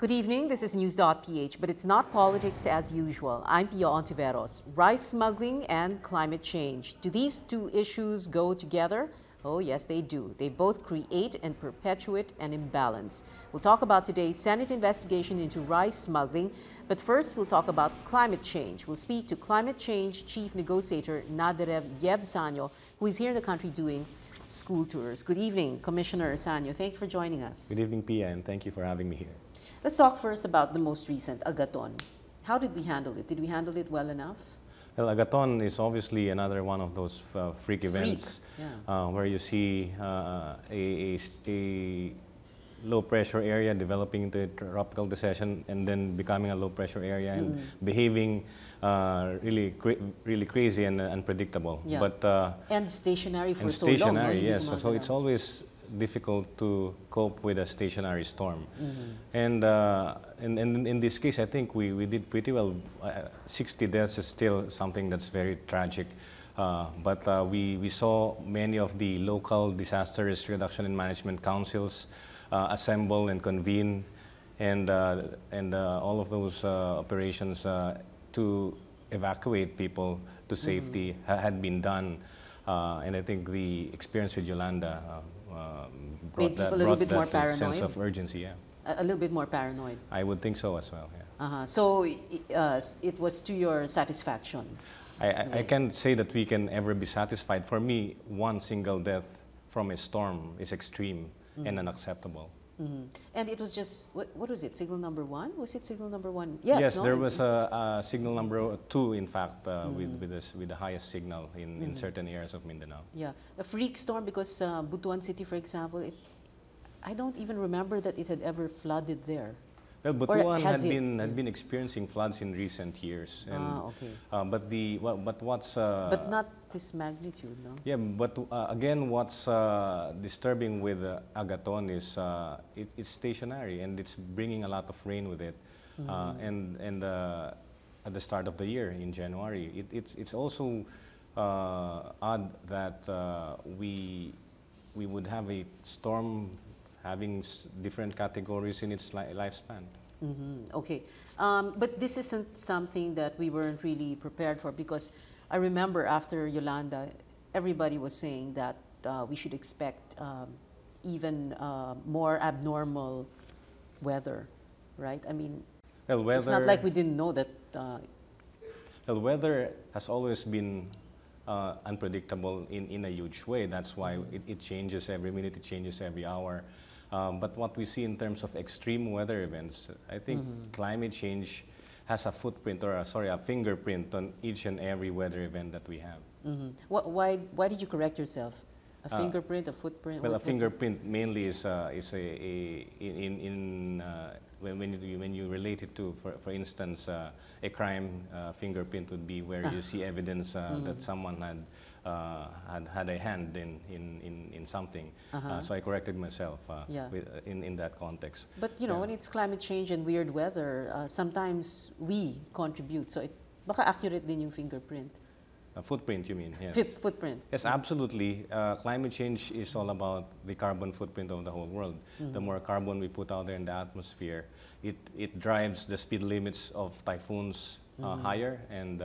Good evening, this is News.PH, but it's not politics as usual. I'm Pia Hontiveros. Rice smuggling and climate change. Do these two issues go together? Oh yes, they do. They both create and perpetuate an imbalance. We'll talk about today's Senate investigation into rice smuggling, but first we'll talk about climate change. We'll speak to climate change chief negotiator Naderev Yeb-Sanyo, who is here in the country doing school tours. Good evening, Commissioner Sanyo. Thank you for joining us. Good evening, Pia, and thank you for having me here. Let's talk first about the most recent, Agaton. How did we handle it? Did we handle it well enough? Well, Agaton is obviously another one of those freak events where you see a low-pressure area developing into a tropical depression and then becoming a low-pressure area and behaving really crazy and unpredictable. Yeah. But, and stationary for so long. Stationary, yes. So it's always difficult to cope with a stationary storm. And in this case, I think we did pretty well. 60 deaths is still something that's very tragic. But we saw many of the local disaster risk reduction and management councils assemble and convene, and all of those operations to evacuate people to safety had been done. And I think the experience with Yolanda brought that sense of urgency. Yeah, a little bit more paranoid. I would think so as well. Yeah. So it was to your satisfaction. I can't say that we can ever be satisfied. For me, one single death from a storm is extreme and unacceptable. And it was just, what was it, signal number 1? Was it signal number 1? Yes, yes, no? there was a signal number 2, in fact, with the highest signal in certain areas of Mindanao. Yeah, a freak storm because Butuan City, for example, I don't even remember that it had ever flooded there. Well, Butuan had been experiencing floods in recent years, and okay. but what's but not this magnitude, no? Yeah, but again, what's disturbing with Agaton is it's stationary and it's bringing a lot of rain with it, and at the start of the year in January, it's also odd that we would have a storm having different categories in its lifespan. Okay, but this isn't something that we weren't really prepared for, because I remember after Yolanda, everybody was saying that we should expect even more abnormal weather, right? I mean, well, it's not like we didn't know that. Well, weather has always been unpredictable in a huge way. That's why it changes every minute, it changes every hour. But what we see in terms of extreme weather events, I think climate change has a footprint, or a fingerprint on each and every weather event that we have. Why did you correct yourself? A fingerprint, a footprint? Well, a fingerprint mainly is when you relate it to, for instance, a crime. Fingerprint would be where you see evidence that someone had a hand in something. So I corrected myself in that context. But you know, when it's climate change and weird weather, sometimes we contribute. So baka accurate din yung fingerprint. Footprint, you mean? Yes. Footprint. Yes, absolutely. Climate change is all about the carbon footprint of the whole world. The more carbon we put out there in the atmosphere, it drives the speed limits of typhoons higher, and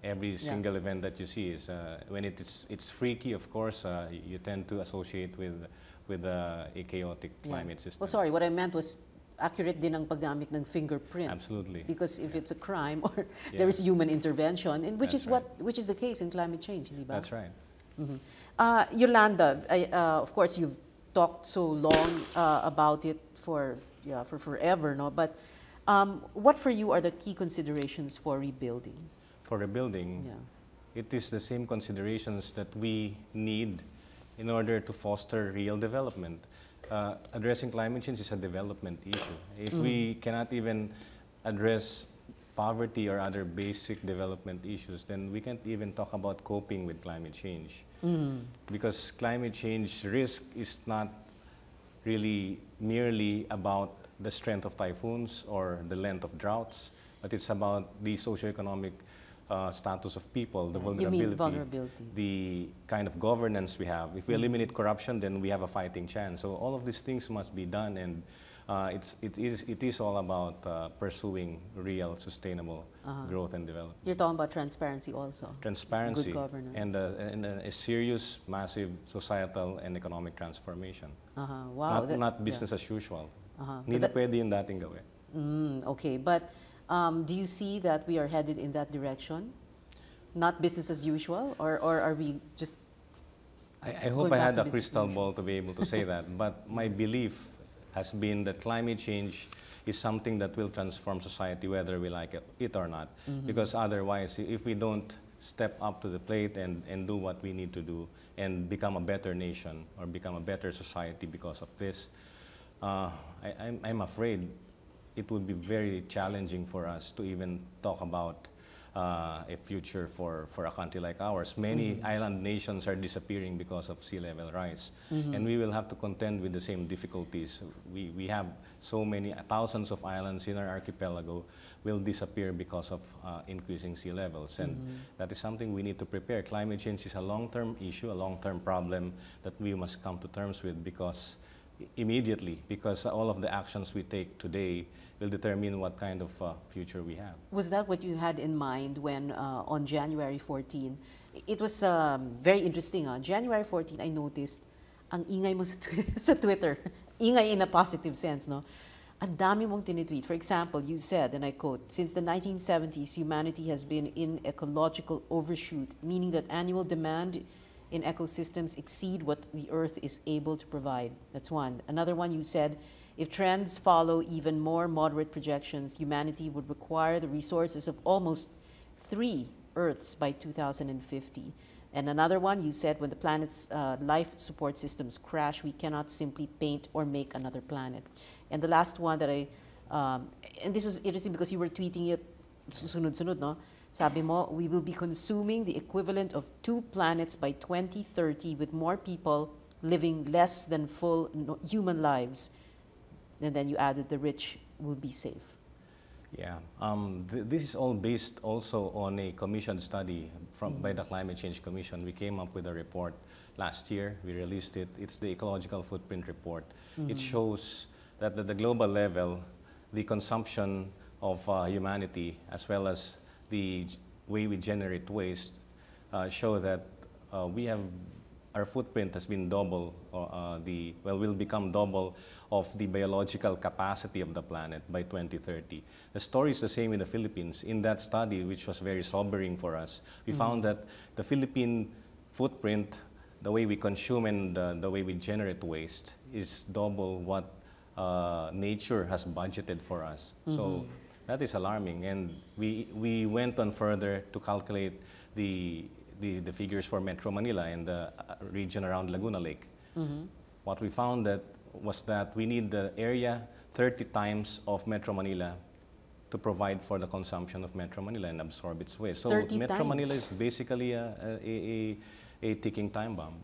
every single event that you see is when it's freaky. Of course, you tend to associate with a chaotic climate system. Well, sorry, what I meant was accurate din ang paggamit ng fingerprint. Absolutely. Because if it's a crime or there is human intervention, and which is the case in climate change, di ba? That's right. Yolanda, of course, you've talked so long about it for forever, no? But what for you are the key considerations for rebuilding? For rebuilding, it is the same considerations that we need in order to foster real development. Addressing climate change is a development issue. If we cannot even address poverty or other basic development issues, then we can't even talk about coping with climate change. Because climate change risk is not really merely about the strength of typhoons or the length of droughts, but it's about the socioeconomic status of people, the vulnerability, the kind of governance we have. If we eliminate corruption, then we have a fighting chance. So all of these things must be done, and it is all about pursuing real sustainable growth and development. You're talking about transparency also. Transparency Good governance. and a serious, massive societal and economic transformation. Wow. Not business as usual. But Hindi na pwede yung dating gawin. Okay, but do you see that we are headed in that direction? Not business as usual, or are we just I hope I had a crystal ball to be able to say that, but my belief has been that climate change is something that will transform society whether we like it or not. Because otherwise, if we don't step up to the plate and do what we need to do and become a better nation or become a better society because of this, I'm afraid it would be very challenging for us to even talk about a future for a country like ours. Many island nations are disappearing because of sea level rise. And we will have to contend with the same difficulties. We have so many, thousands of islands in our archipelago will disappear because of increasing sea levels. And that is something we need to prepare. Climate change is a long-term issue, a long-term problem that we must come to terms with because all of the actions we take today will determine what kind of future we have. Was that what you had in mind when on January 14? It was very interesting. January 14, I noticed ang ingay mo sa Twitter. Ingay in a positive sense, no? Ang dami mong tinitweet. For example, you said, and I quote, "Since the 1970s, humanity has been in ecological overshoot, meaning that annual demand in ecosystems exceed what the Earth is able to provide." That's one. Another one, you said, "If trends follow even more moderate projections, humanity would require the resources of almost 3 Earths by 2050. And another one, you said, "When the planet's life support systems crash, we cannot simply paint or make another planet." And the last one that and this was interesting because you were tweeting it sunod-sunod, no? Sabi mo, "We will be consuming the equivalent of 2 planets by 2030 with more people living less than full human lives." And then you added, "The rich will be safe." Yeah, this is all based also on a commissioned study by the Climate Change Commission. We came up with a report last year. We released it. It's the Ecological Footprint Report. It shows that at the global level, the consumption of humanity as well as the way we generate waste show that our footprint has been double, will become double of the biological capacity of the planet by 2030. The story is the same in the Philippines. In that study, which was very sobering for us, we found that the Philippine footprint, the way we consume and the way we generate waste, is double what nature has budgeted for us. So that is alarming. And we went on further to calculate the figures for Metro Manila and the region around Laguna Lake. What we found was that we need the area 30 times of Metro Manila to provide for the consumption of Metro Manila and absorb its waste. So Metro Manila is basically a ticking time bomb.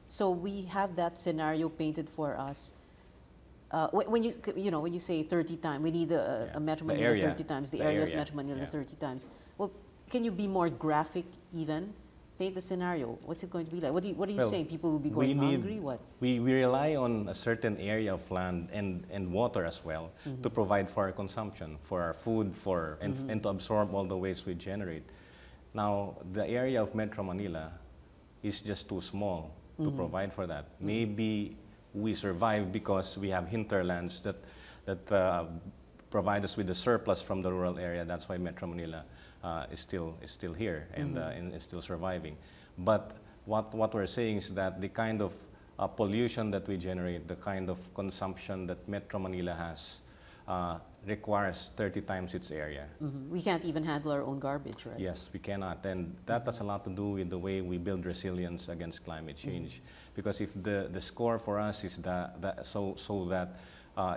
So we have that scenario painted for us. When you say 30 times, we need a Metro Manila 30 times, the area of Metro Manila 30 times. Well, can you be more graphic even? Paint the scenario. What's it going to be like? What are you saying? People will be going hungry? What? We rely on a certain area of land and water as well to provide for our consumption, for our food, and to absorb all the waste we generate. Now, the area of Metro Manila is just too small to provide for that. Maybe we survive because we have hinterlands that provide us with the surplus from the rural area. That's why Metro Manila is still here and is still surviving. But what we're saying is that the kind of pollution that we generate, the kind of consumption that Metro Manila has, requires 30 times its area. We can't even handle our own garbage, right? Yes, we cannot. And that has a lot to do with the way we build resilience against climate change. Because if the score for us is so that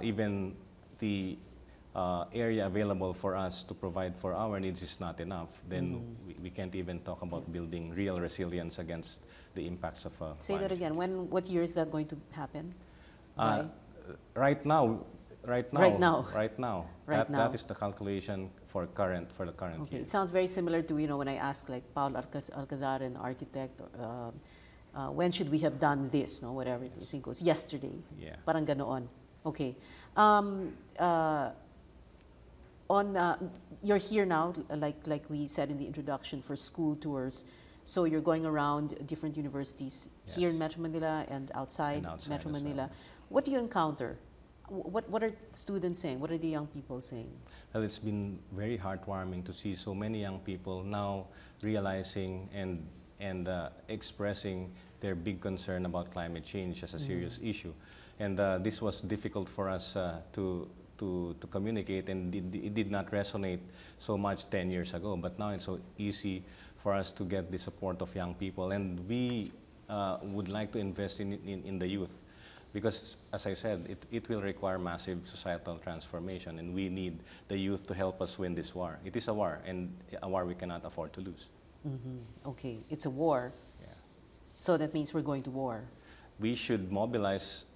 even the area available for us to provide for our needs is not enough, then we can't even talk about building real resilience against the impacts of Say that again. What year is that going to happen? Right now. That is the calculation for the current year. It sounds very similar to when I ask like Paul Alcazar, an architect, when should we have done this? No, whatever it is. He goes, yesterday. Yeah. Parang ganoon. Okay. You're here now, like we said in the introduction, for school tours. So you're going around different universities here in Metro Manila and outside Metro Manila. What do you encounter? What are students saying? What are the young people saying? Well, it's been very heartwarming to see so many young people now realizing and expressing their big concern about climate change as a serious issue. And this was difficult for us to communicate, and it did not resonate so much 10 years ago. But now it's so easy for us to get the support of young people, and we would like to invest in the youth. Because, as I said, it will require massive societal transformation, and we need the youth to help us win this war. It is a war, and a war we cannot afford to lose. Okay, it's a war. Yeah. So that means we're going to war. We should mobilize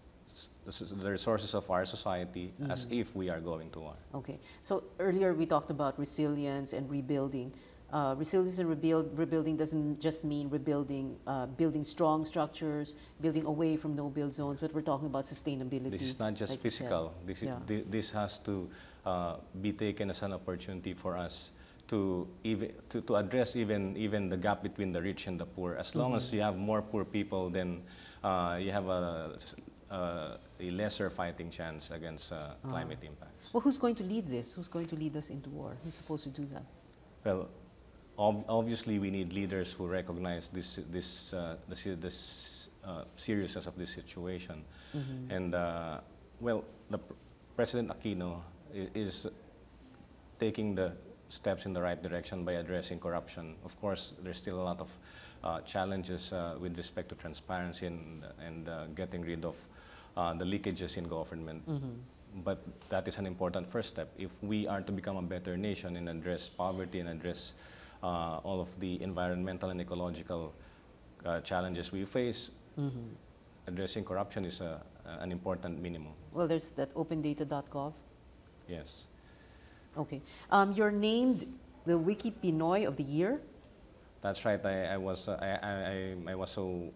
the resources of our society as if we are going to war. Okay, so earlier we talked about resilience and rebuilding. Resilience and rebuilding doesn't just mean rebuilding, building strong structures, building away from no-build zones, but we're talking about sustainability. This is not just like physical. This has to be taken as an opportunity for us to address even the gap between the rich and the poor. As long as you have more poor people, then you have a lesser fighting chance against climate impacts. Well, who's going to lead this? Who's going to lead us into war? Who's supposed to do that? Well, obviously, we need leaders who recognize the seriousness of this situation. And well, President Aquino is taking the steps in the right direction by addressing corruption. Of course, there's still a lot of challenges with respect to transparency and getting rid of the leakages in government. But that is an important first step. If we are to become a better nation and address poverty and address all of the environmental and ecological challenges we face, addressing corruption is an important minimum. Well, there's that opendata.gov. Yes. Okay. You're named the Wiki Pinoy of the Year. That's right. I was so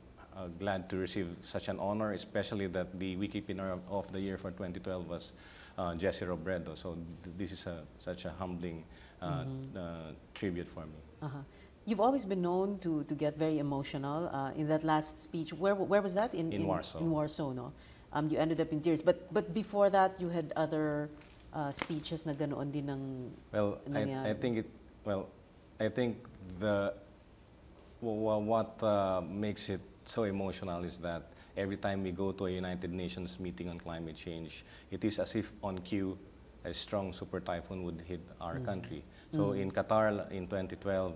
glad to receive such an honor, especially that the Wiki Pinoy of the Year for 2012 was Jesse Robredo. So this is such a humbling tribute for me. You've always been known to get very emotional. In that last speech, where was that? In Warsaw. In Warsaw, no? You ended up in tears. But before that, you had other speeches na ganoon din ng nangyari. I think what makes it so emotional is that every time we go to a United Nations meeting on climate change, it is as if on cue a strong super typhoon would hit our country. So in Qatar in 2012,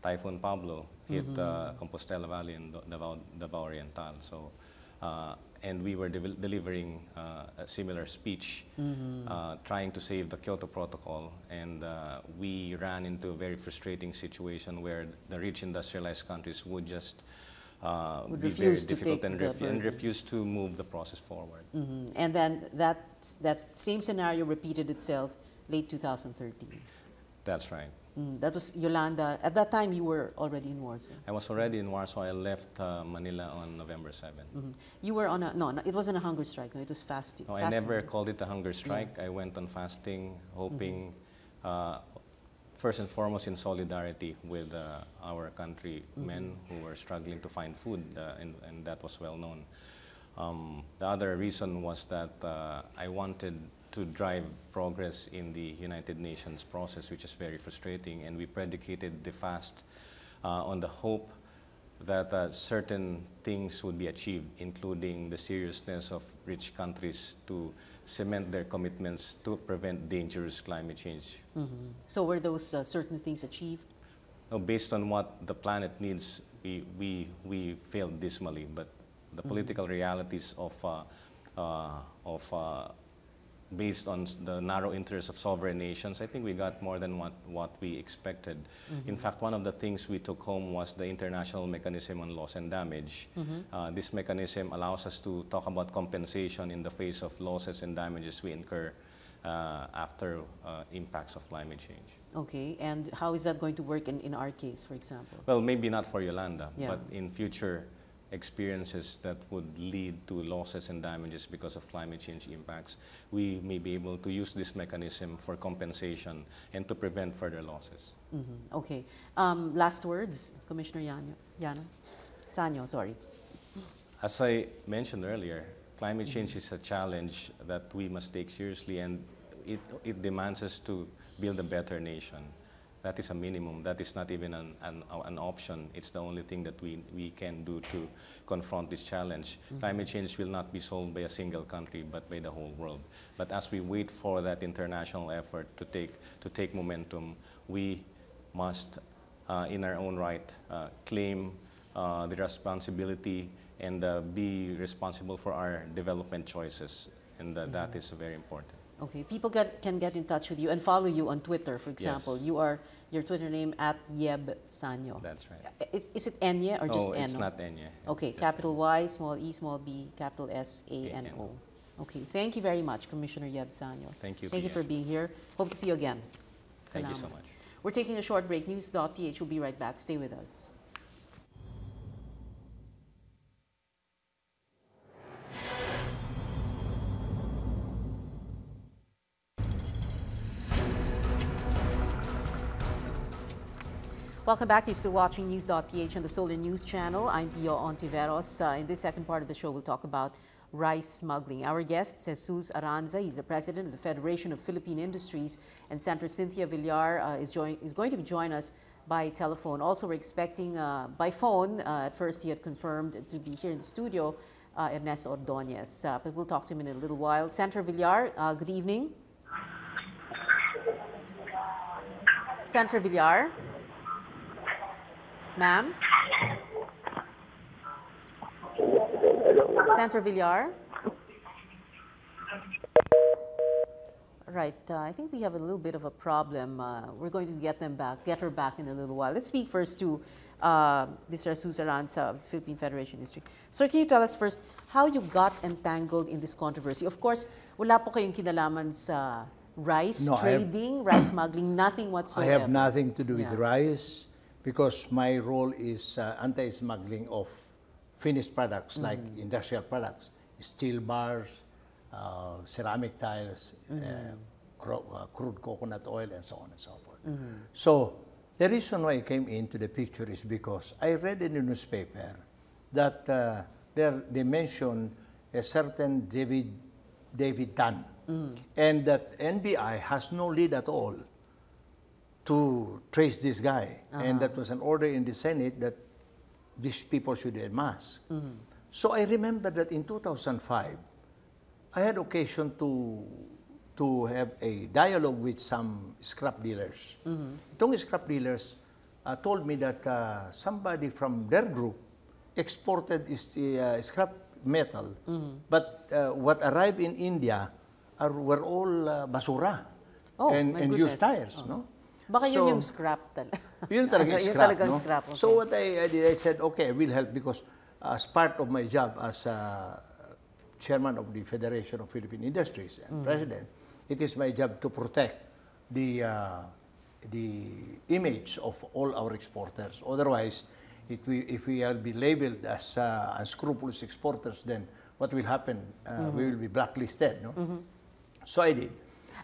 Typhoon Pablo hit Compostela Valley and Davao Oriental. So, and we were delivering a similar speech, trying to save the Kyoto Protocol, and we ran into a very frustrating situation where the rich industrialized countries would just be very difficult and refuse to move the process forward. And then that same scenario repeated itself late 2013. That's right. That was Yolanda. At that time, you were already in Warsaw. I was already in Warsaw. I left Manila on November 7. You were on no, it wasn't a hunger strike. No, it was fasting. No, I never called it a hunger strike. I went on fasting, hoping, first and foremost, in solidarity with our countrymen who were struggling to find food, and that was well known. The other reason was that I wanted to drive progress in the United Nations process, which is very frustrating, and we predicated the fast on the hope that certain things would be achieved, including the seriousness of rich countries to cement their commitments to prevent dangerous climate change. So were those certain things achieved? No, based on what the planet needs, we failed dismally, but the political realities based on the narrow interests of sovereign nations, I think we got more than what we expected. In fact, one of the things we took home was the International Mechanism on Loss and Damage. This mechanism allows us to talk about compensation in the face of losses and damages we incur after impacts of climate change. Okay, and how is that going to work in our case, for example? Well, maybe not for Yolanda, but in future experiences that would lead to losses and damages because of climate change impacts, we may be able to use this mechanism for compensation and to prevent further losses. Okay. Last words, Commissioner Sanyo, sorry. As I mentioned earlier, climate change is a challenge that we must take seriously, and it demands us to build a better nation. That is a minimum. That is not even an option. It's the only thing that we can do to confront this challenge. Climate change will not be solved by a single country, but by the whole world. But as we wait for that international effort to take momentum, we must, in our own right, claim the responsibility and be responsible for our development choices. And that is very important. Okay, people can get in touch with you and follow you on Twitter, for example. Yes. You are your Twitter name @Yeb Sanyo. That's right. Is it Enye or just No, Eno? it's not Enye. Okay, capital Y, small e, small b, capital S-A-N-O. Okay, thank you very much, Commissioner Yeb Sanyo. Thank you, Thank you Pia. for being here. Hope to see you again. Thank you so Salamat. much. We're taking a short break. News.PH will be right back. Stay with us. Welcome back. You're still watching News.PH on the Solar News channel. I'm Pia Hontiveros. In this second part of the show, we'll talk about rice smuggling. Our guest, Jesus Aranza, he's the president of the Federation of Philippine Industries, and Senator Cynthia Villar is going to join us by telephone. Also, we're expecting by phone. At first, he had confirmed to be here in the studio, Ernesto Ordonez. But we'll talk to him in a little while. Senator Villar, good evening. Senator Villar. Ma'am? Senator Villar? Right, I think we have a little bit of a problem. We're going to get her back in a little while. Let's speak first to Mr. Jesus Aranza of the Philippine Federation Industry. Sir, can you tell us first how you got entangled in this controversy? Of course, wala po kayong kinalaman sa rice trading, rice smuggling, nothing whatsoever. I have nothing to do with rice, because my role is anti-smuggling of finished products like industrial products, steel bars, ceramic tiles, crude coconut oil, and so on and so forth. So the reason why I came into the picture is because I read in the newspaper that they mentioned a certain David Tan, and that NBI has no lead at all to trace this guy. And that was an order in the Senate that these people should wear masks. So I remember that in 2005, I had occasion to have a dialogue with some scrap dealers. Itong scrap dealers told me that somebody from their group exported scrap metal, but what arrived in India were all basura and used tires. No? Baka yun yung scrap talaga. Yun talaga Yun scrap, talagang no? scrap, okay. So what I did, I said, okay, I will help, because as part of my job as chairman of the Federation of Philippine Industries and president, it is my job to protect the image of all our exporters. Otherwise, if we are be labeled as unscrupulous exporters, then what will happen? We will be blacklisted. No? So I did.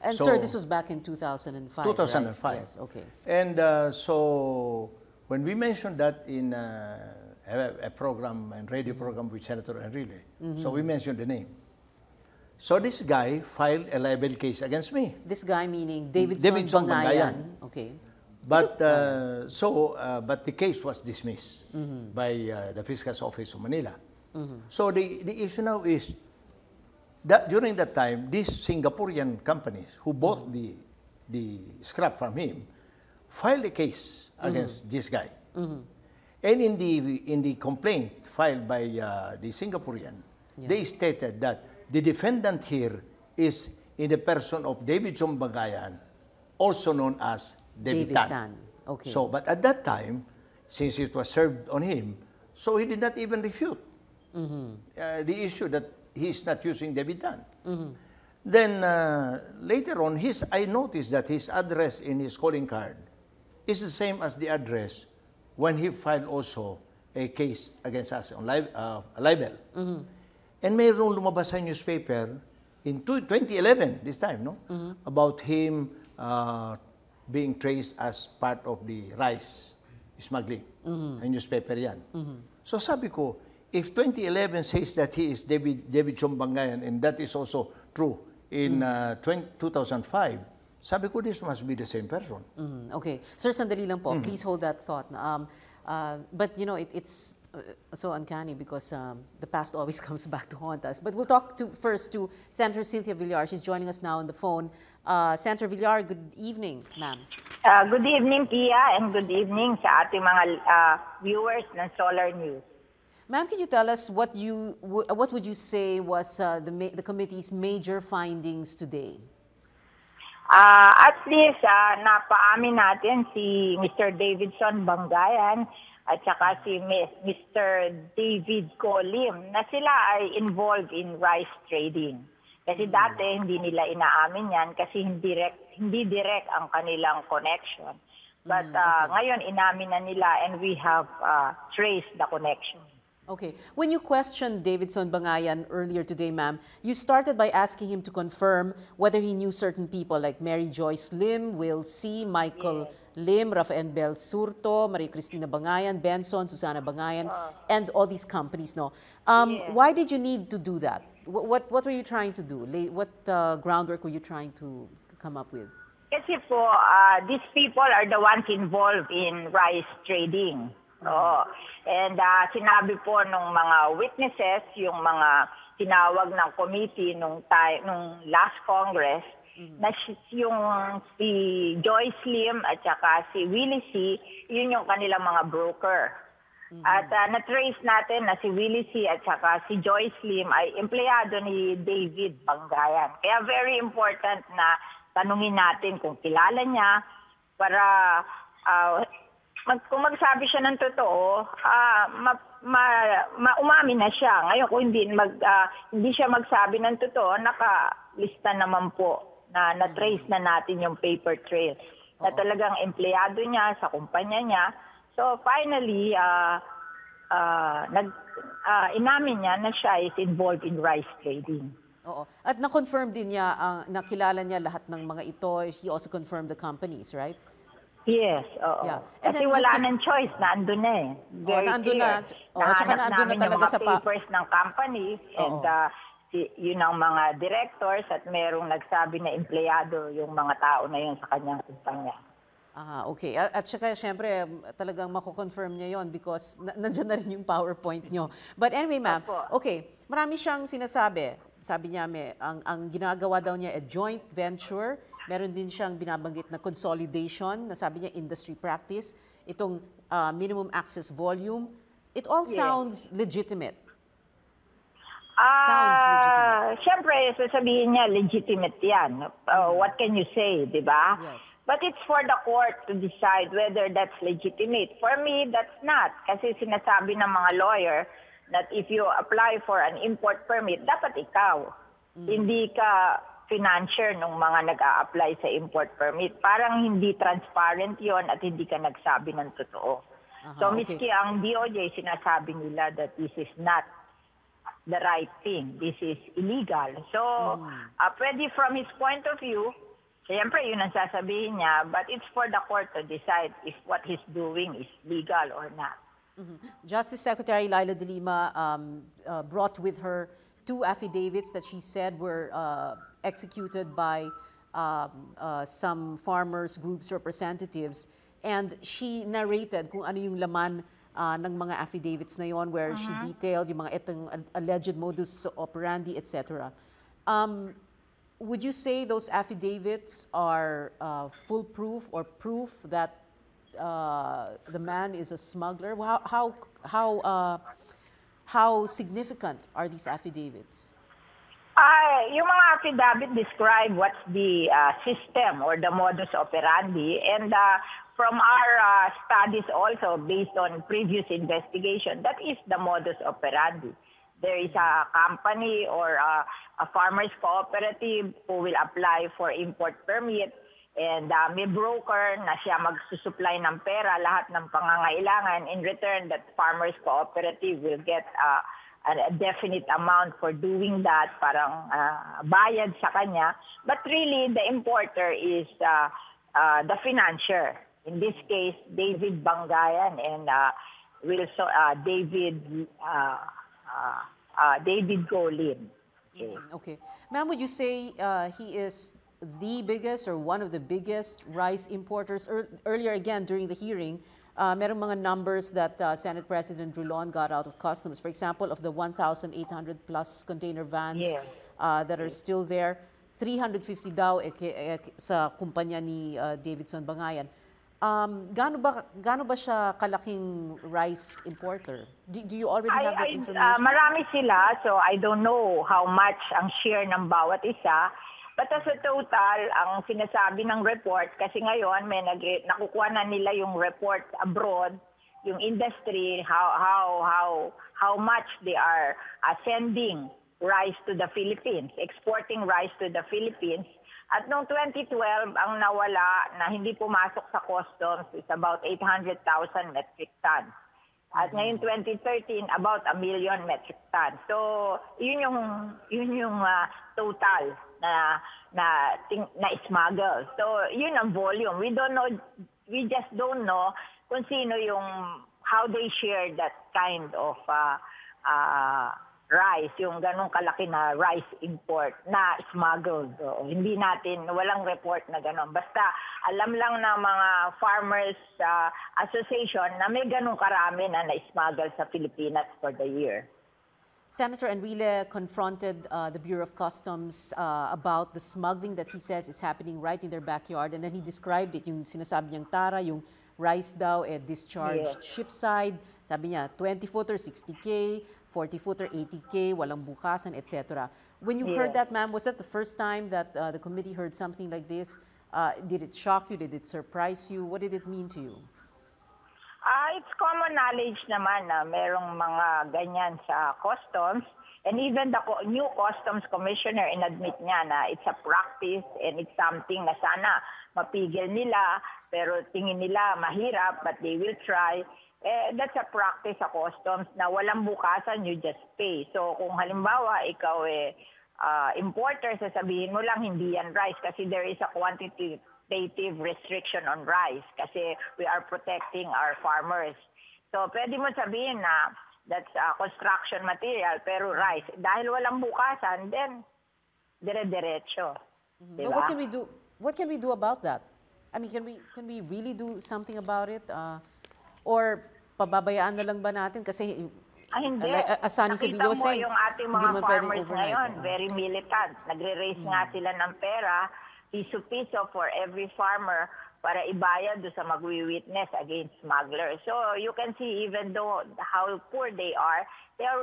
And so, sir, this was back in 2005, 2005. right? Yes, okay. And so when we mentioned that in a program, and radio program with Senator Enrile, so we mentioned the name. So this guy filed a libel case against me. This guy meaning Davidson Bangayan. Okay. But but the case was dismissed by the Fiscal's Office of Manila. So the issue now is that during that time, these Singaporean companies who bought the scrap from him filed a case against this guy. And in the complaint filed by the Singaporean, they stated that the defendant here is in the person of Davidson Bangayan, also known as David Tan. Okay. So, but at that time, since it was served on him, so he did not even refute the issue that he is not using David Tan. Then later on, I noticed that his address in his calling card is the same as the address when he filed also a case against us on libel. And mayroong lumabas sa newspaper in 2011, this time, no? About him being traced as part of the rice smuggling. Ang newspaper yan. So sabi ko, if 2011 says that he is David Chombangayan, and that is also true in 2005, sabi ko, this must be the same person. Okay. Sir, sandali lang po. Please hold that thought. But, you know, it's so uncanny because the past always comes back to haunt us. But we'll talk first to Senator Cynthia Villar. She's joining us now on the phone. Senator Villar, good evening, ma'am. Good evening, Pia, and good evening sa ating mga viewers ng Solar News. Ma'am, can you tell us what would you say was the committee's major findings today? At least, napaamin natin si Mr. Davidson Bangayan at saka si Mr. David Colim na sila ay involved in rice trading. Kasi dati hindi nila inaamin yan kasi hindi direct ang kanilang connection. But ngayon inamin na nila and we have traced the connection. Okay. When you questioned Davidson Bangayan earlier today, ma'am, you started by asking him to confirm whether he knew certain people like Mary Joyce Lim, Will C., Michael Lim, Rafael Bel Surto, Maria Cristina Bangayan, Benson, Susana Bangayan, and all these companies. No, why did you need to do that? What were you trying to do? What groundwork were you trying to come up with? Kasi po, these people are the ones involved in rice trading. And sinabi po nung mga witnesses, yung mga tinawag ng committee nung last Congress, na yung si Joyce Lim at saka si Willie C., yun yung kanilang mga broker. At na-trace natin na si Willie C. at saka si Joyce Lim ay empleyado ni David Bangayan. Kaya very important na tanungin natin kung kilala niya para kung magsabi siya ng totoo, umamin na siya. Ngayon kung hindi siya magsabi ng totoo, nakalista naman po na na-trace na natin yung paper trail na talagang empleyado niya sa kumpanya niya. So finally, inamin niya na siya is involved in rice trading. Oo. At na-confirm din niya, nakilala niya lahat ng mga ito. He also confirmed the companies, right? Yes, oo. Yeah. Kasi wala nang choice, naandun na eh. Very naandun clear. na. Tsaka naandun na talaga sa papers ng company and yun ang mga directors at merong nagsabi na empleyado yung mga tao na yun sa kanyang kumpanya. Okay. At saka siyempre talagang mako-confirm niya yon because nandiyan na rin yung PowerPoint nyo. But anyway, ma'am, okay, marami siyang sinasabi. Sabi niya, ang ginagawa daw niya a joint venture. Meron din siyang binabanggit na consolidation, na sabi niya industry practice. Itong minimum access volume. It all sounds legitimate. Sounds legitimate. Siyempre, sasabihin niya, legitimate yan. What can you say, di ba? Yes. But it's for the court to decide whether that's legitimate. For me, that's not. Kasi sinasabi ng mga lawyer that if you apply for an import permit, dapat ikaw. Hindi ka financier nung mga nag-a-apply sa import permit. Parang hindi transparent yon at hindi ka nagsabi ng totoo. So, miski ang DOJ, sinasabi nila that this is not the right thing. This is illegal. So, pwede from his point of view, siyempre yun ang sasabihin niya, but it's for the court to decide if what he's doing is legal or not. Justice Secretary Laila De Lima brought with her 2 affidavits that she said were executed by some farmers groups representatives, and she narrated kung ano yung laman ng mga affidavits na yon, where she detailed yung mga itong alleged modus operandi, etc. Would you say those affidavits are foolproof or proof that the man is a smuggler? How significant are these affidavits? Yung mga affidavit describe what's the system or the modus operandi, and from our studies also based on previous investigation, that is the modus operandi. There is a company or a farmers cooperative who will apply for import permit, And may broker na siya magsusupply ng pera, lahat ng pangangailangan. In return, that farmers cooperative will get a definite amount for doing that, parang bayad sa kanya. But really, the importer is the financier. In this case, David Bangayan and David Golin. Okay. Ma'am, would you say he is the biggest or one of the biggest rice importers? Earlier again during the hearing, merong mga numbers that Senate President Rulon got out of customs. For example, of the 1,800 plus container vans that are still there, 350 daw sa kumpanya ni Davidson Bangayan. Gaano ba siya kalaking rice importer? Do you already have that information? Marami sila, so I don't know how much ang share ng bawat isa. But as a total, ang sinasabi ng report, kasi ngayon may nakukuha na nila yung report abroad, yung industry, how much they are sending rice to the Philippines, exporting rice to the Philippines. At noong 2012, ang nawala na hindi pumasok sa customs is about 800,000 metric tons. At ngayon 2013, about 1 million metric tons. So, yun yung total na smuggle. So, yun ang volume. We just don't know kung sino how they share that kind of rice, yung ganong kalaki na rice import na smuggled. So, walang report na ganon. Basta alam lang ng mga farmers association na may ganong karami na na-smuggle sa Pilipinas for the year. Senator Enrile confronted the Bureau of Customs about the smuggling that he says is happening right in their backyard, and then he described it, yung sinasabi niyang tara, yung rice daw discharged shipside. Sabi niya, 20-footer, 60K, 40-footer, 80K, walang bukasan, etc. When you heard that, ma'am, was that the first time that the committee heard something like this? Did it shock you? Did it surprise you? What did it mean to you? It's common knowledge naman na merong mga ganyan sa customs. And even the new customs commissioner inadmit niya na it's a practice and it's something na sana mapigil nila, pero tingin nila mahirap, but they will try. That's a practice sa customs na walang bukasan, you just pay. So kung halimbawa ikaw importer, sasabihin mo lang hindi yan rice kasi there is a quantitative restriction on rice kasi we are protecting our farmers. So pwede mo sabihin na that's construction material pero rice. Dahil walang bukasan, then dire-diretso. Diba? But what can we do about that? I mean, can we really do something about it? Or pababayaan na lang ba natin? Kasi hindi. As Sunny Sevilla was saying, yung ating mga farmers ngayon, very militant. Nagre-raise nga sila ng pera, piso-piso for every farmer para ibayad do sa magwi-witness against smugglers. So you can see even though how poor they are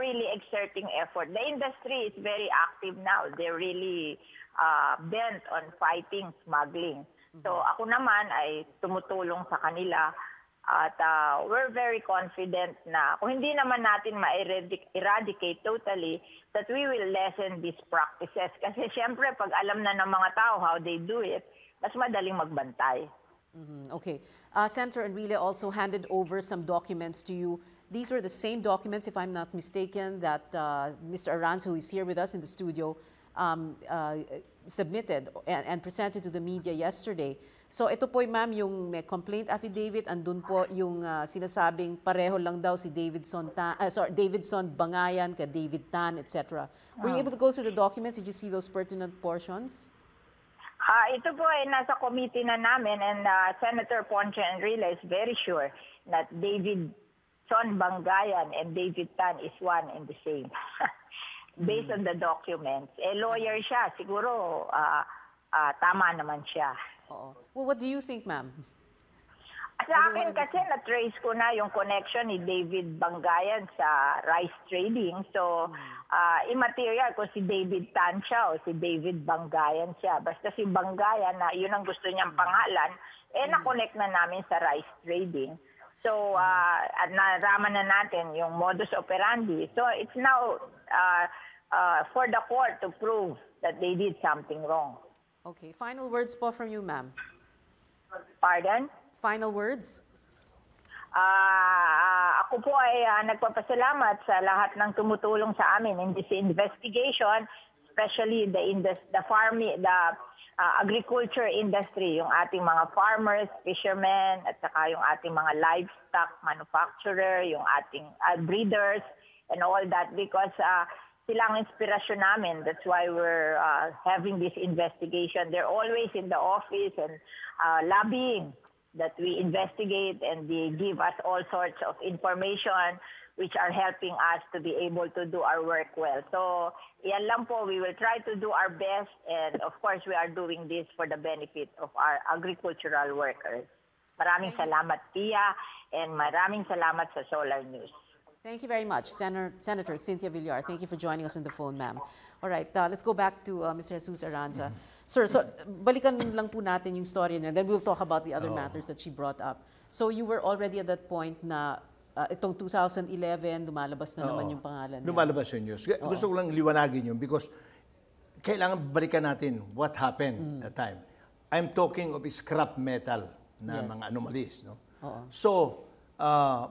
really exerting effort. The industry is very active now. They're really bent on fighting smuggling. So ako naman ay tumutulong sa kanila. At we're very confident na kung hindi naman natin ma-eradicate totally, that we will lessen these practices. Kasi siyempre, pag alam na ng mga tao how they do it, mas madaling magbantay. Okay. Senator Enrile also handed over some documents to you. These were the same documents, if I'm not mistaken, that Mr. Aranza, who is here with us in the studio, submitted and presented to the media yesterday. So ito po, ma'am, yung may complaint affidavit, andun po yung sinasabing pareho lang daw si Davidson Bangayan, ka David Tan, etc. Were you able to go through the documents? Did you see those pertinent portions? Ito po ay nasa committee na namin, and Senator Ponce Enrile is very sure that Davidson Bangayan and David Tan is one and the same. Based on the documents. Lawyer siya, siguro tama naman siya. Oo. Well, what do you think, ma'am? Sa akin kasi na-trace ko na yung connection ni David Bangayan sa rice trading. So, immaterial kung si David Tan siya o si David Bangayan siya. Basta si Bangayan, na yun ang gusto niyang pangalan, na-connect na namin sa rice trading. So, naraman na natin yung modus operandi. So, it's now for the court to prove that they did something wrong. Okay. Final words po from you, ma'am. Pardon? Final words? Ako po ay nagpapasalamat sa lahat ng tumutulong sa amin in this investigation, especially the agriculture industry, yung ating mga farmers, fishermen, at saka yung ating mga livestock manufacturer, yung ating breeders, and all that, because sila ang inspirasyon namin. That's why we're having this investigation. They're always in the office and lobbying that we investigate, and they give us all sorts of information which are helping us to be able to do our work well. So, yan lang po, we will try to do our best, and of course, we are doing this for the benefit of our agricultural workers. Maraming salamat, Pia, and maraming salamat sa Solar News. Thank you very much, Senator Cynthia Villar. Thank you for joining us on the phone, ma'am. All right, let's go back to Mr. Jesus Aranza. Sir, so balikan lang po natin yung story niya, then we'll talk about the other matters that she brought up. So you were already at that point na itong 2011, lumalabas na naman yung pangalan niya. Lumalabas yung news. Gusto ko lang liwanagin yun because kailangan balikan natin what happened at that time. I'm talking of scrap metal na mga anomalies. No? So,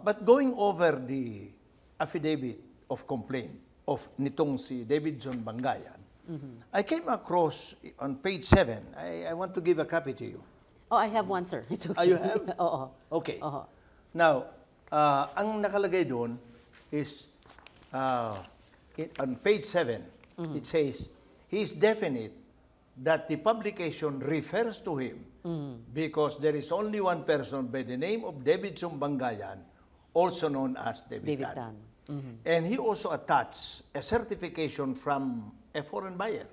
but going over the affidavit of complaint of nitong si Davidson Bangayan, I came across on page 7. I want to give a copy to you. Oh, I have one, sir. It's okay. You have? Oo. Okay. Now, ang nakalagay doon is on page 7, it says, he is definite that the publication refers to him because there is only one person by the name of Davidson Bangayan, also known as David Tan. And he also attached a certification from a foreign buyer,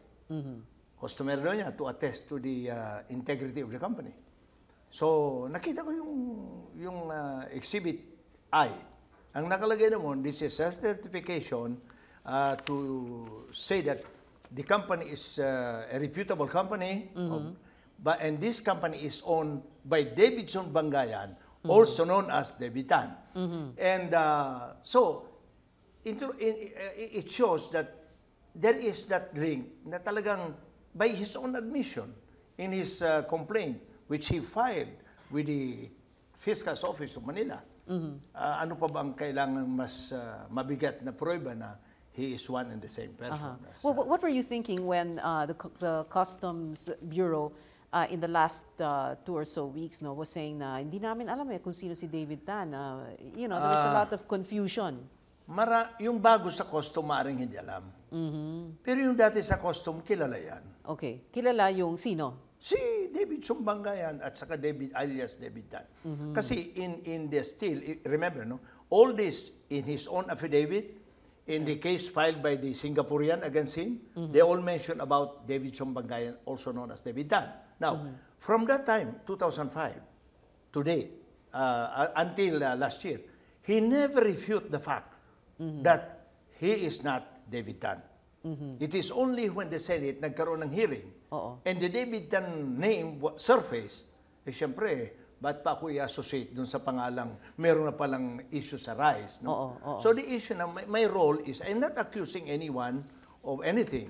customer daw niya, to attest to the integrity of the company. So, nakita ko yung exhibit I. Ang nakalagay naman, this is a certification to say that the company is a reputable company, and this company is owned by Davidson Bangayan, also known as David Tan. And so, it shows that there is that link na talagang by his own admission in his complaint, which he filed with the Fiscal's Office of Manila. Ano pa ba ang kailangan mas mabigat na prueba na he is one and the same person? Well, what were you thinking when the Customs Bureau in the last 2 or so weeks was saying na hindi namin alam kung sino si David Tan? You know, there was a lot of confusion. Yung bago sa custom, maaaring hindi alam. Pero yung dati sa custom, kilala yan. Okay. Kilala yung sino? Si Davidson Bangayan at saka David alias David Tan. Kasi in the still, remember, no? All this in his own affidavit, in the case filed by the Singaporean against him, they all mention about Davidson Bangayan, also known as David Tan. Now, from that time, 2005, to date, until last year, he never refuted the fact that he is not David Tan. It is only when the Senate nagkaroon ng hearing and the David Tan name surfaced, siyempre, ba't pa ako i-associate dun sa pangalang meron na palang issue sa rice? No? So the issue na my role is, I'm not accusing anyone of anything.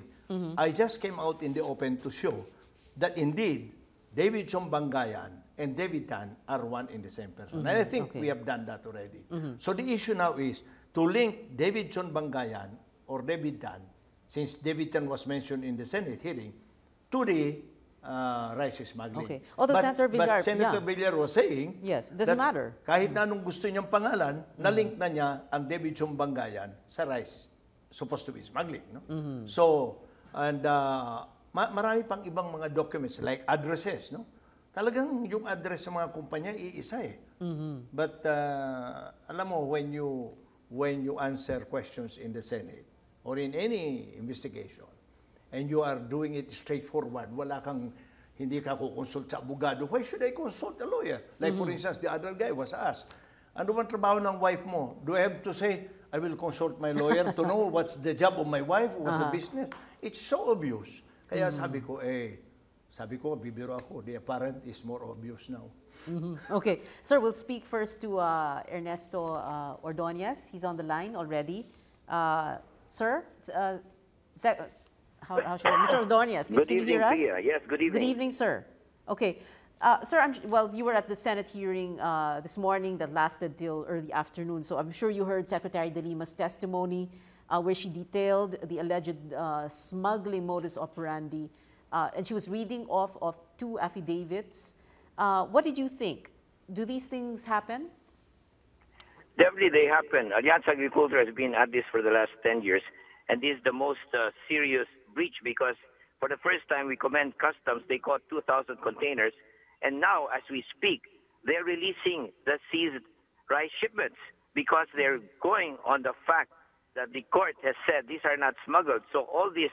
I just came out in the open to show that indeed, Davidson Bangayan and David Tan are one in the same person. And I think we have done that already. So the issue now is to link Davidson Bangayan or David Tan, since David Tan was mentioned in the Senate hearing, to the rice smuggling. Okay. Although Senator Villar, but Senator Villar was saying, yes, it doesn't matter. Kahit na anong gusto niyang pangalan, na-link na niya ang Davidson Bangayan sa rice supposed to be smuggling. No? So, and marami pang ibang mga documents like addresses. No? Talagang yung address sa mga kumpanya, iisa eh. But alam mo, when you answer questions in the Senate or in any investigation, and you are doing it straightforward, hindi ka kukonsult sa abogado, why should I consult a lawyer? Like for instance, the other guy was asked, ano bang trabaho ng wife mo? Do I have to say, I will consult my lawyer to know what's the job of my wife, what's the business? It's so obvious. Kaya sabi ko, bibiro ako, the apparent is more obvious now. Okay. Sir, we'll speak first to Ernesto Ordonez. He's on the line already. Sir, how should I? Mr. Ordonez, can you hear us? Pia. Yes, good evening. Good evening, sir. Okay. Sir, well, you were at the Senate hearing this morning that lasted till early afternoon, so I'm sure you heard Secretary De Lima's testimony where she detailed the alleged smuggling modus operandi, and she was reading off of 2 affidavits. What did you think? Do these things happen? Definitely they happen. Allianz Agriculture has been at this for the last 10 years, and this is the most serious breach because for the first time we commend customs. They caught 2,000 containers, and now as we speak, they're releasing the seized rice shipments because they're going on the fact that the court has said these are not smuggled. So all this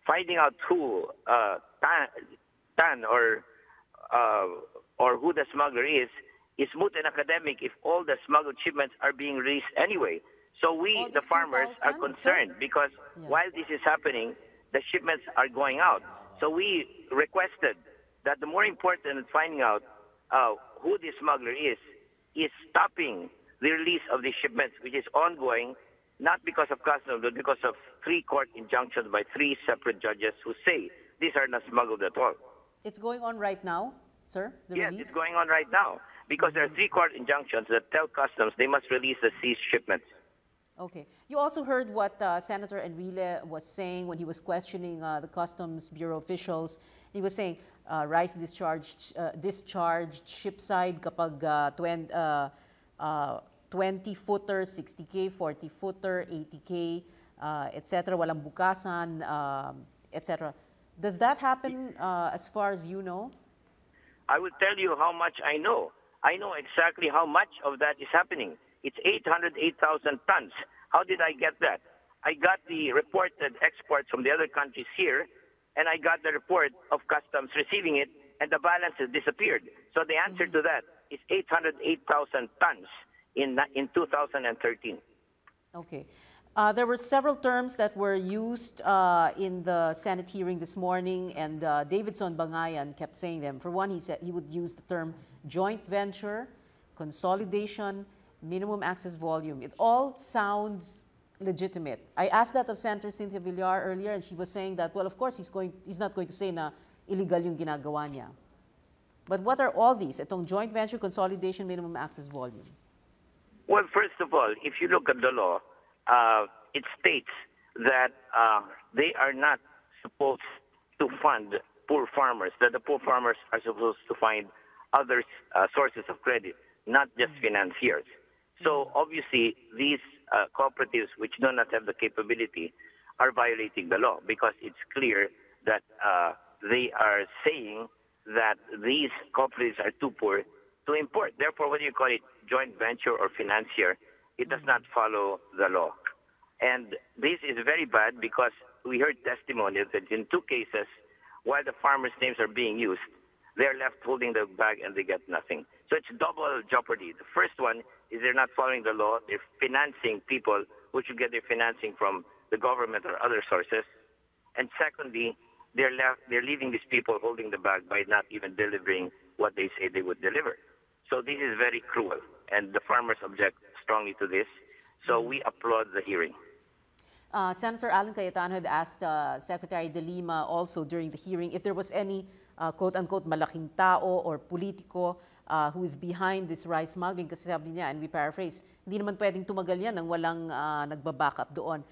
finding out who Tan or who the smuggler is moot and academic if all the smuggled shipments are being released anyway. So we, the farmers, are concerned because while this is happening, the shipments are going out. So we requested that the more important than finding out who the smuggler is stopping the release of the shipments, which is ongoing, not because of customs, but because of 3 court injunctions by 3 separate judges who say these are not smuggled at all. It's going on right now, sir? Yes, release? It's going on right now because there are 3 court injunctions that tell customs they must release the seized shipments. Okay. You also heard what Senator Enrile was saying when he was questioning the Customs Bureau officials. He was saying rice discharged shipside kapag 20-footer, 60K, 40-footer, 80K, etc. Walang bukasan, etc. Does that happen as far as you know? I will tell you how much I know. I know exactly how much of that is happening. It's 808,000 tons. How did I get that? I got the reported exports from the other countries here, and I got the report of customs receiving it, and the balance has disappeared. So the answer to that is 808,000 tons in 2013. Okay. There were several terms that were used in the Senate hearing this morning, and Davidson Bangayan kept saying them. For one, he said he would use the term joint venture, consolidation, minimum access volume. It all sounds legitimate. I asked that of Senator Cynthia Villar earlier, and she was saying that, well, of course, he's not going to say na illegal yung ginagawa niya. But what are all these? Itong joint venture, consolidation, minimum access volume. Well, first of all, if you look at the law, it states that they are not supposed to fund poor farmers, that the poor farmers are supposed to find other sources of credit, not just financiers. So obviously, these cooperatives which do not have the capability are violating the law because it's clear that they are saying that these cooperatives are too poor to import. Therefore, whether you call it joint venture or financier, it does not follow the law. And this is very bad because we heard testimony that in 2 cases, while the farmers' names are being used, they're left holding the bag and they get nothing. So it's double jeopardy. The first one is they're not following the law. They're financing people who should get their financing from the government or other sources. And secondly, they're leaving these people holding the bag by not even delivering what they say they would deliver. So this is very cruel, and the farmers object strongly to this. So we applaud the hearing. Senator Alan Cayetano had asked Secretary De Lima also during the hearing if there was any quote-unquote malaking tao or politiko who is behind this rice smuggling. Kasi sabi niya, and we paraphrase, hindi naman pwedeng tumagal yan nang walang nagbabackup doon.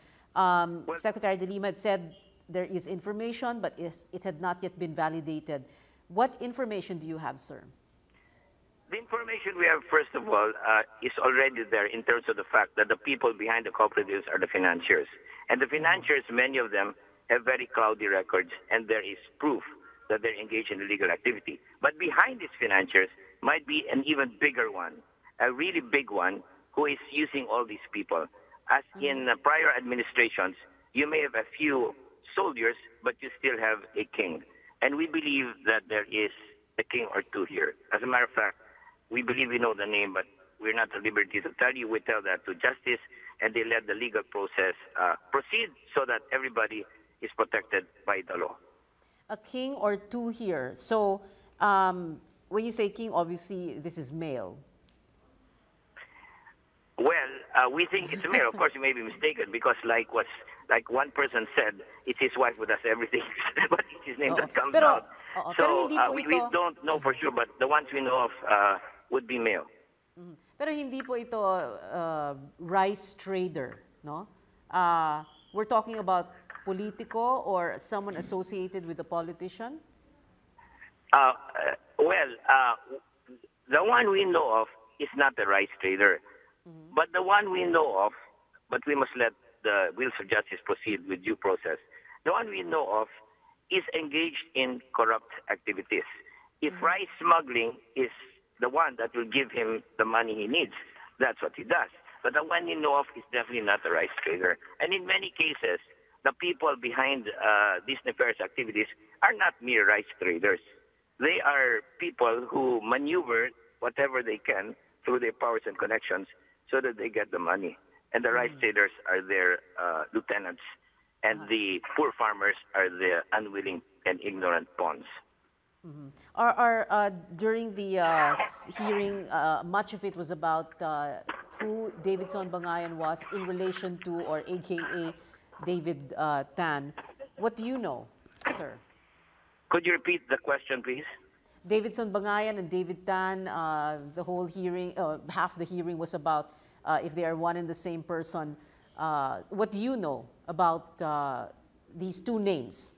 Secretary De Lima had said there is information, but it had not yet been validated. What information do you have, sir? The information we have, first of all, is already there in terms of the fact that the people behind the cooperatives are the financiers. And the financiers, many of them, have very cloudy records, and there is proof that they're engaged in illegal activity. But behind these financiers might be an even bigger one, a really big one, who is using all these people. As in prior administrations, you may have a few soldiers, but you still have a king. And we believe that there is a king or two here. As a matter of fact, we believe we know the name, but we're not at liberty to tell you. We tell that to justice, and they let the legal process proceed so that everybody is protected by the law. A king or two here. So when you say king, obviously this is male. Well, We think it's a mayor. Of course, you may be mistaken because, like one person said, it's his wife who does everything, but it's his name that comes out. Pero So hindi po we ito, don't know for sure, but the ones we know of would be male. pero hindi po ito rice trader, no? We're talking about politico or someone associated with a politician? Well, the one we know of is not a rice trader, but the one we know of, but we must let the wheels of justice proceed with due process. The one we know of is engaged in corrupt activities. If rice smuggling is the one that will give him the money he needs, that's what he does. But the one you know of is definitely not a rice trader. And in many cases, the people behind these nefarious activities are not mere rice traders. They are people who maneuver whatever they can through their powers and connections so that they get the money. And the rice traders are their lieutenants, and the poor farmers are the unwilling and ignorant pawns. During the hearing, much of it was about who Davidson Bangayan was in relation to, or AKA David Tan. What do you know, sir? Could you repeat the question, please? Davidson Bangayan and David Tan, the whole hearing, half the hearing was about if they are one and the same person. What do you know about these two names?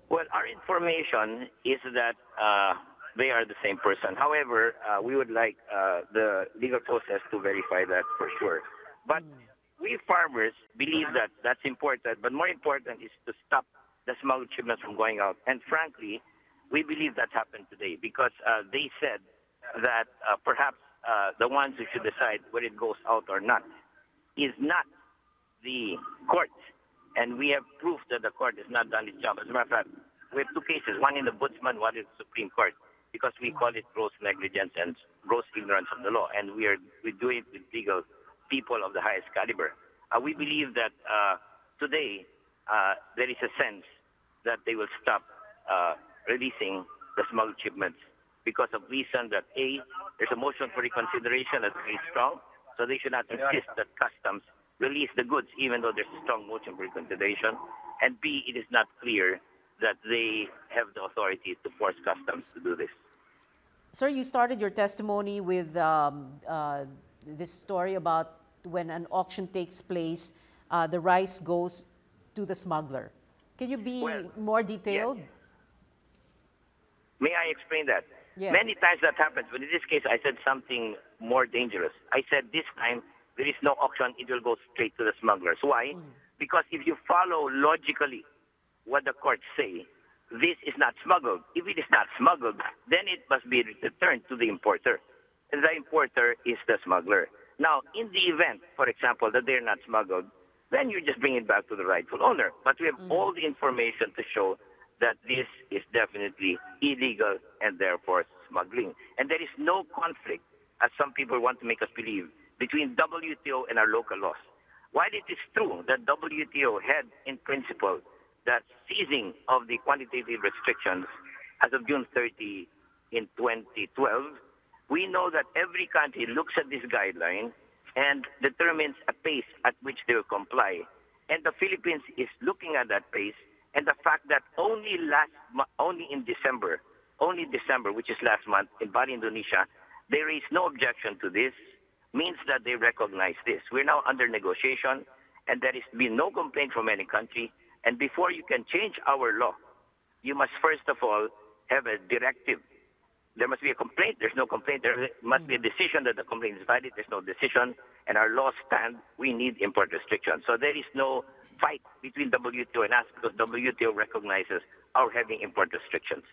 Well, our information is that they are the same person. However, we would like the legal process to verify that for sure. But we farmers believe that that's important, but more important is to stop the smuggled shipments from going out. And frankly, we believe that happened today because they said that perhaps the ones who should decide whether it goes out or not is not the court. And we have proof that the court has not done its job. As a matter of fact, we have two cases, one in the Ombudsman, one in the Supreme Court, because we call it gross negligence and gross ignorance of the law. And we do it with legal people of the highest caliber. We believe that today there is a sense that they will stop releasing the smuggled shipments because of reason that A, there's a motion for reconsideration that's very strong, so they should not insist that customs release the goods even though there's a strong motion for reconsideration, and B, it is not clear that they have the authority to force customs to do this. Sir, you started your testimony with this story about when an auction takes place, the rice goes to the smuggler. Can you be more detailed? Yes. May I explain that? Yes. Many times that happens, but in this case I said something more dangerous. I said this time there is no auction, it will go straight to the smugglers. Why? Because if you follow logically what the courts say, this is not smuggled. If it is not smuggled, then it must be returned to the importer. And the importer is the smuggler. Now, in the event, for example, that they're not smuggled, then you just bring it back to the rightful owner. But we have all the information to show that this is definitely illegal and therefore smuggling. And there is no conflict, as some people want to make us believe, between WTO and our local laws. While it is true that WTO had in principle that seizing of the quantitative restrictions as of June 30 in 2012, we know that every country looks at this guideline and determines a pace at which they will comply. And the Philippines is looking at that pace, and the fact that only in December, which is last month, in Bali, Indonesia, they raised no objection to this, means that they recognize this. We're now under negotiation, and there has been no complaint from any country. And before you can change our law, you must first of all have a directive. There must be a complaint. There's no complaint. There must be a decision that the complaint is valid. There's no decision. And our laws stand. We need import restrictions. So there is no fight between WTO and us because WTO recognizes our having import restrictions.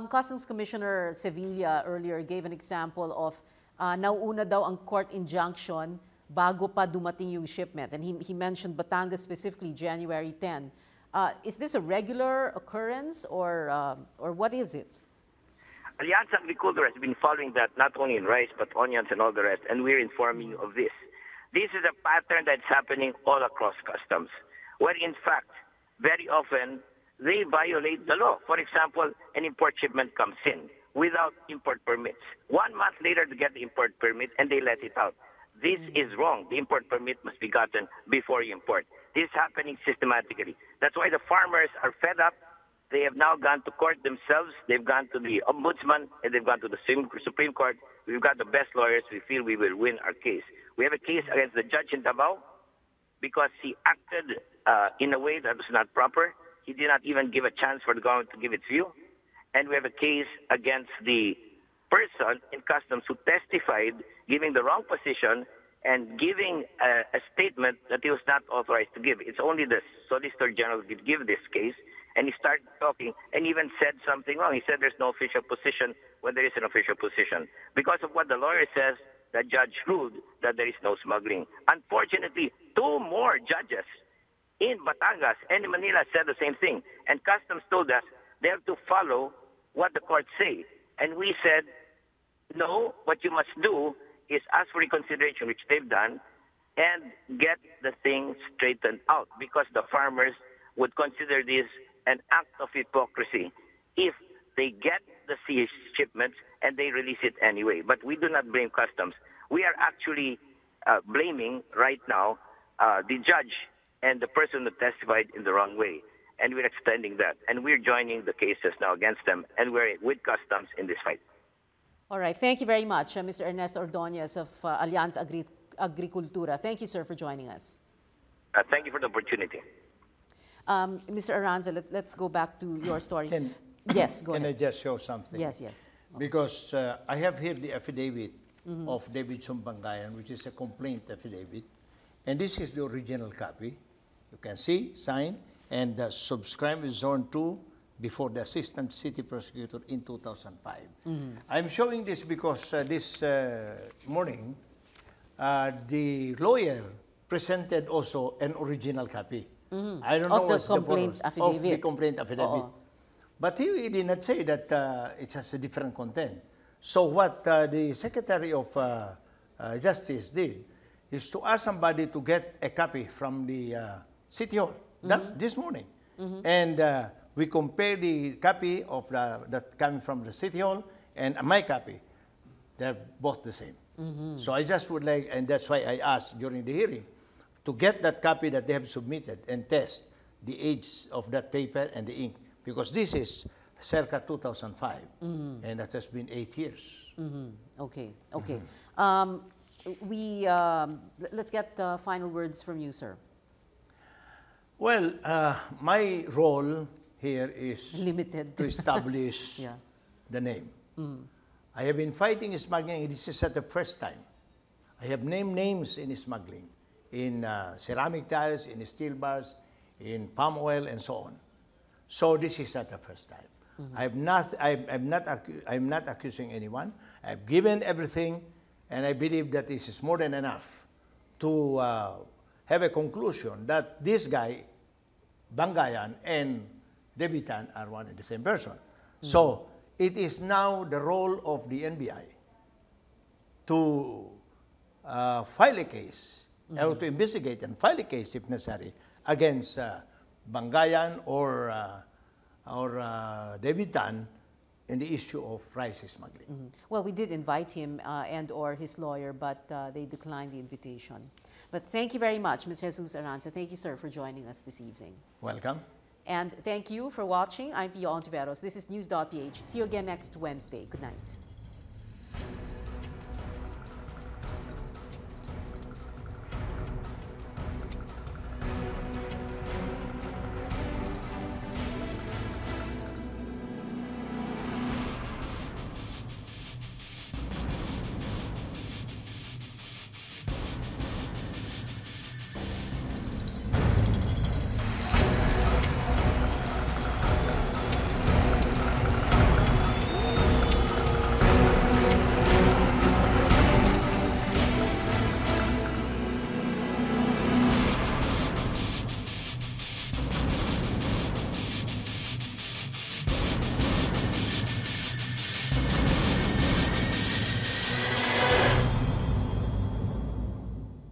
Customs Commissioner Sevilla earlier gave an example of nauuna daw ang court injunction bago pa dumating yung shipment. And he mentioned Batangas specifically, January 10. Is this a regular occurrence or what is it? Allianz Agricultura has been following that not only in rice but onions and all the rest, and we're informing you of this. This is a pattern that's happening all across customs, where in fact, very often, they violate the law. For example, an import shipment comes in. without import permits. 1 month later to get the import permit, and they let it out. This is wrong. The import permit must be gotten before you import. This is happening systematically. That's why the farmers are fed up. They have now gone to court themselves. They've gone to the ombudsman, and they've gone to the Supreme Court. We've got the best lawyers. We feel we will win our case. We have a case against the judge in Davao because he acted in a way that was not proper. He did not even give a chance for the government to give its view. And we have a case against the person in customs who testified, giving the wrong position and giving a statement that he was not authorized to give. It's only the Solicitor General who could give this case. And he started talking and even said something wrong. He said there's no official position when there is an official position. Because of what the lawyer says, the judge ruled that there is no smuggling. Unfortunately, 2 more judges in Batangas and in Manila said the same thing. And customs told us they have to follow what the courts say. And we said, no, what you must do is ask for reconsideration, which they've done, and get the thing straightened out, because the farmers would consider this an act of hypocrisy if they get the sea shipments and they release it anyway. But we do not blame customs. We are actually blaming right now the judge and the person who testified in the wrong way. And we're extending that. And we're joining the cases now against them. And we're with customs in this fight. All right. Thank you very much, Mr. Ernesto Ordonez of Allianz Agricultura. Thank you, sir, for joining us. Thank you for the opportunity. Mr. Aranza, let's go back to your story. Yes, go ahead. Can I just show something? Yes, yes. Because I have here the affidavit of David Sumbangayan, which is a complaint affidavit. And this is the original copy. You can see, signed, and subscribed with Zone 2 before the Assistant City Prosecutor in 2005. I'm showing this because this morning, the lawyer presented also an original copy. I don't know what's the purpose of the complaint affidavit. But he did not say that it has a different content. So what the Secretary of Justice did is to ask somebody to get a copy from the City Hall this morning. And we compare the copy of that coming from the City Hall and my copy. They're both the same. So I just would like, and that's why I asked during the hearing, to get that copy that they have submitted and test the age of that paper and the ink. Because this is circa 2005, and that has been 8 years. Okay, okay. Let's get final words from you, sir. Well, my role here is limited to establish the name. I have been fighting smuggling. This is not the first time. I have named names in smuggling, in ceramic tiles, in steel bars, in palm oil, and so on. So this is not the first time. I'm not accusing anyone. I've given everything, and I believe that this is more than enough to have a conclusion that this guy, Bangayan, and Debitan are one and the same person. So it is now the role of the NBI to file a case, or to investigate and file a case if necessary against Bangayan or Debitan in the issue of rice smuggling. Well, we did invite him and or his lawyer, but they declined the invitation. But thank you very much, Mr. Jesus Aranza. Thank you, sir, for joining us this evening. Welcome. And thank you for watching. I'm Pia Hontiveros. This is News.PH. See you again next Wednesday. Good night.